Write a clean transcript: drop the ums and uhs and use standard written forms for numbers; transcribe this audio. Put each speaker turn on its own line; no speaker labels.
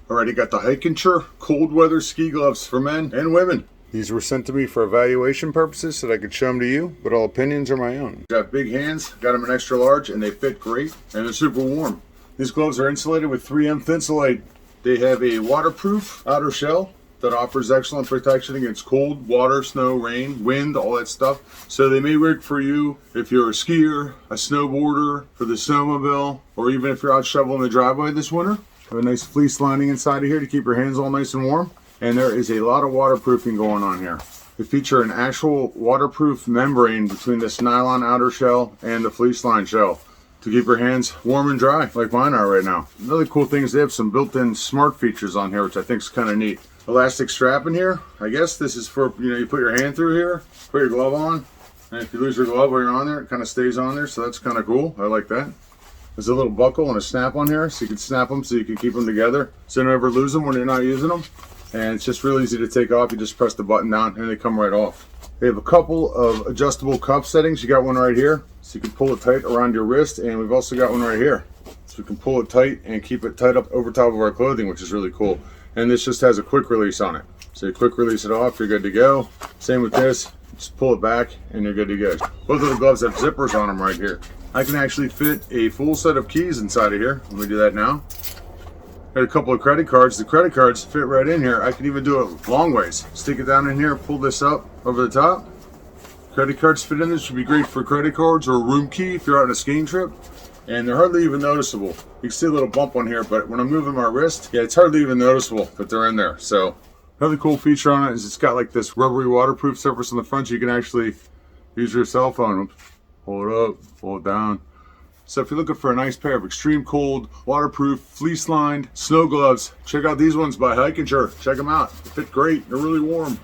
Alright, I got the Hikenture cold weather ski gloves for men and women. These were sent to me for evaluation purposes so that I could show them to you, but all opinions are my own. Got big hands, got them in extra large, and they fit great, and they're super warm. These gloves are insulated with 3M Thinsulate. They have a waterproof outer shell that offers excellent protection against cold, water, snow, rain, wind, all that stuff. So they may work for you if you're a skier, a snowboarder, for the snowmobile, or even if you're out shoveling the driveway this winter. Have a nice fleece lining inside of here to keep your hands all nice and warm. And there is a lot of waterproofing going on here. They feature an actual waterproof membrane between this nylon outer shell and the fleece line shell to keep your hands warm and dry like mine are right now. Another cool thing is they have some built-in smart features on here, which I think is kind of neat. Elastic strap in here. I guess this is for, you put your hand through here, put your glove on, and if you lose your glove while you're on there, it kind of stays on there, so that's kind of cool. I like that. There's a little buckle and a snap on here, so you can snap them so you can keep them together so you don't ever lose them when you're not using them. And it's just real easy to take off. You just press the button down and they come right off. They have a couple of adjustable cuff settings. You got one right here, so you can pull it tight around your wrist, and we've also got one right here, so we can pull it tight and keep it tight up over top of our clothing, which is really cool. And this just has a quick release on it. So you quick release it off, you're good to go. Same with this, just pull it back and you're good to go. Both of the gloves have zippers on them right here. I can actually fit a full set of keys inside of here. Let me do that now. Got a couple of credit cards. The credit cards fit right in here. I can even do it long ways. Stick it down in here, pull this up over the top. Credit cards fit in this. Should be great for credit cards or a room key if you're out on a skiing trip. And they're hardly even noticeable. You can see a little bump on here, but when I'm moving my wrist, yeah, it's hardly even noticeable that they're in there. So another cool feature on it is it's got like this rubbery waterproof surface on the front, so you can actually use your cell phone. Pull it up, pull it down. So if you're looking for a nice pair of extreme cold, waterproof, fleece lined snow gloves, check out these ones by Hikenture. Check them out. They fit great. They're really warm.